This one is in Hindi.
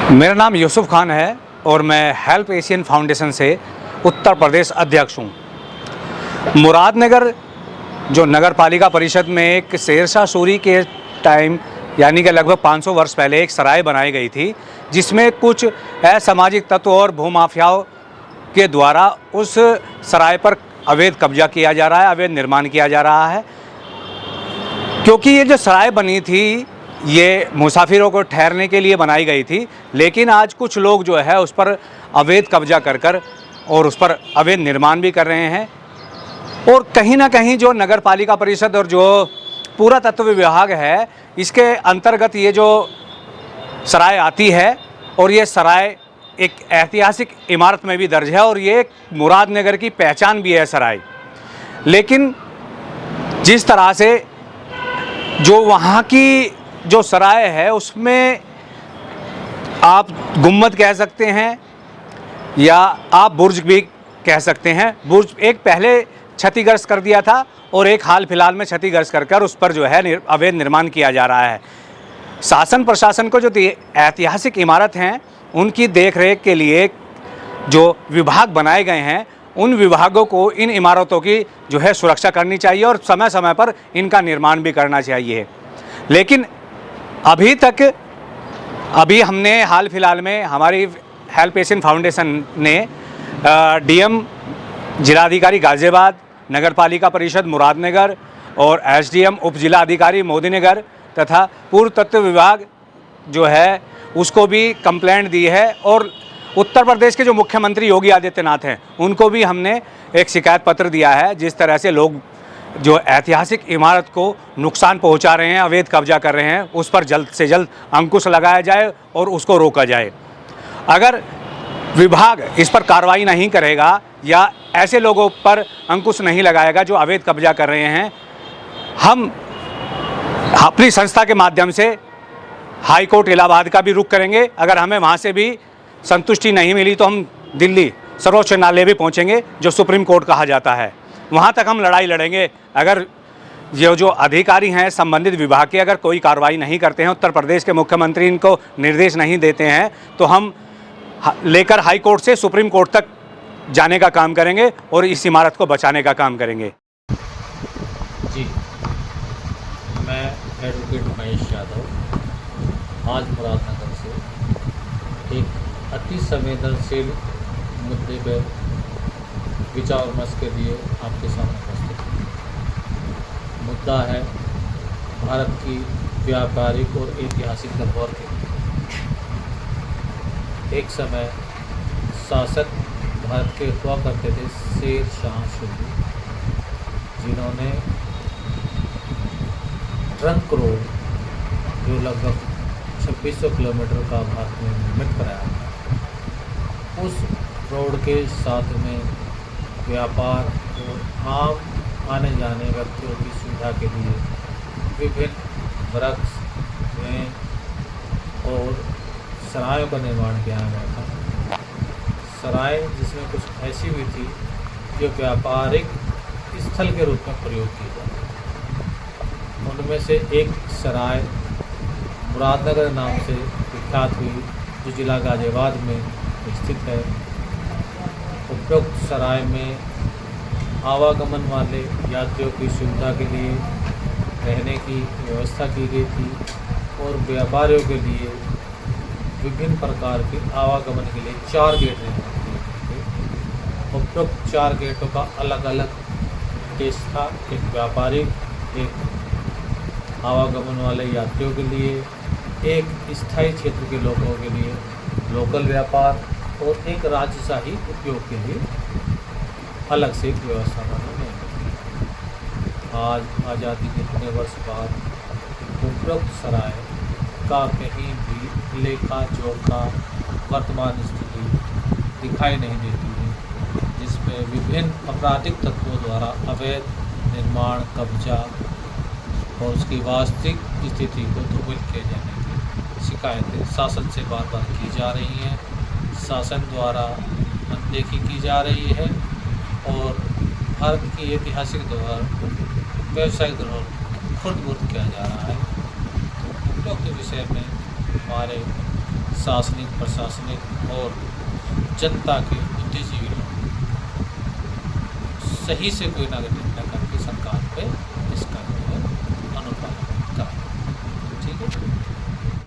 मेरा नाम यूसुफ खान है और मैं हेल्प एशियन फाउंडेशन से उत्तर प्रदेश अध्यक्ष हूँ। मुरादनगर जो नगर पालिका परिषद में एक शेरशाह सूरी के टाइम यानी कि लगभग 500 वर्ष पहले एक सराय बनाई गई थी, जिसमें कुछ असामाजिक तत्व और भूमाफियाओं के द्वारा उस सराय पर अवैध कब्जा किया जा रहा है, अवैध निर्माण किया जा रहा है। क्योंकि ये जो सराय बनी थी ये मुसाफिरों को ठहरने के लिए बनाई गई थी, लेकिन आज कुछ लोग जो है उस पर अवैध कब्जा कर और उस पर अवैध निर्माण भी कर रहे हैं। और कहीं ना कहीं जो नगर पालिका परिषद और जो पुरातत्व विभाग है, इसके अंतर्गत ये जो सराय आती है और ये सराय एक ऐतिहासिक इमारत में भी दर्ज है और ये मुरादनगर की पहचान भी है सराय। लेकिन जिस तरह से जो वहाँ की जो सराय है उसमें आप गुम्बद कह सकते हैं या आप बुर्ज भी कह सकते हैं। बुर्ज एक पहले क्षतिग्रस्त कर दिया था और एक हाल फिलहाल में क्षतिग्रस्त कर उस पर जो है अवैध निर्माण किया जा रहा है। शासन प्रशासन को जो ऐतिहासिक इमारत हैं उनकी देखरेख के लिए जो विभाग बनाए गए हैं, उन विभागों को इन इमारतों की जो है सुरक्षा करनी चाहिए और समय समय पर इनका निर्माण भी करना चाहिए। लेकिन अभी हमने हाल फिलहाल में हमारी हेल्प एशियन फाउंडेशन ने डीएम जिलाधिकारी गाज़ियाबाद, नगर पालिका परिषद मुरादनगर और एसडीएम उप जिला अधिकारी मोदीनगर तथा पुरातत्व विभाग जो है उसको भी कंप्लेंट दी है। और उत्तर प्रदेश के जो मुख्यमंत्री योगी आदित्यनाथ हैं उनको भी हमने एक शिकायत पत्र दिया है। जिस तरह से लोग जो ऐतिहासिक इमारत को नुकसान पहुंचा रहे हैं, अवैध कब्जा कर रहे हैं, उस पर जल्द से जल्द अंकुश लगाया जाए और उसको रोका जाए। अगर विभाग इस पर कार्रवाई नहीं करेगा या ऐसे लोगों पर अंकुश नहीं लगाएगा जो अवैध कब्जा कर रहे हैं, हम अपनी संस्था के माध्यम से हाई कोर्ट इलाहाबाद का भी रुख करेंगे। अगर हमें वहाँ से भी संतुष्टि नहीं मिली तो हम दिल्ली सर्वोच्च न्यायालय भी पहुँचेंगे, जो सुप्रीम कोर्ट कहा जाता है। वहाँ तक हम लड़ाई लड़ेंगे। अगर ये जो अधिकारी हैं संबंधित विभाग के अगर कोई कार्रवाई नहीं करते हैं, उत्तर प्रदेश के मुख्यमंत्री इनको निर्देश नहीं देते हैं, तो हम लेकर हाई कोर्ट से सुप्रीम कोर्ट तक जाने का काम करेंगे और इस इमारत को बचाने का काम करेंगे। जी, मैं एडवोकेट महेश यादव आज मुरादनगर से एक अति संवेदनशील मुद्दे पर विचार विमर्श के लिए आपके सामने उपस्थित हूँ। मुद्दा है भारत की व्यापारिक और ऐतिहासिक धरोहर के। एक समय शासक भारत के हुआ करते थे शेरशाह सूरी, जिन्होंने ट्रंक रोड जो लगभग 2600 किलोमीटर का भारत में निर्मित कराया था, उस रोड के साथ में व्यापार और आम आने जाने व्यक्तियों की सुविधा के लिए विभिन्न वृक्ष और सरायों का निर्माण किया गया था। सराय जिसमें कुछ ऐसी भी थी जो व्यापारिक स्थल के रूप में प्रयोग की जाती। उनमें से एक सराय मुरादनगर नाम से विख्यात हुई, जो जिला गाज़ियाबाद में स्थित है। उपरोक्त सराय में आवागमन वाले यात्रियों की सुविधा के लिए रहने की व्यवस्था की गई थी और व्यापारियों के लिए विभिन्न प्रकार के आवागमन के लिए 4 गेट निर्मित किए थे। उपरोक्त 4 गेटों का अलग अलग उद्देश्य था। एक व्यापारिक, एक आवागमन वाले यात्रियों के लिए, एक स्थायी क्षेत्र के लोगों के लिए लोकल व्यापार और एक राजशाही उपयोग के लिए अलग से एक व्यवस्था बनाने में। आज आज़ादी के इतने वर्ष बाद उपरोक्त सराय का कहीं भी लेखा जोखा वर्तमान स्थिति दिखाई नहीं देती है, जिसमें विभिन्न आपराधिक तत्वों द्वारा अवैध निर्माण, कब्जा और उसकी वास्तविक स्थिति को ध्रुवित किए जाने की शिकायतें शासन से बार बार की जा रही हैं। शासन द्वारा अनदेखी की जा रही है और भारत की ऐतिहासिक धरोहर, व्यावसायिक धरोहर खुर्द-बुर्द किया जा रहा है। उपरोक्त विषय में हमारे शासनिक प्रशासनिक और जनता के बुद्धिजीवी लोग सही से कोई ना घटे।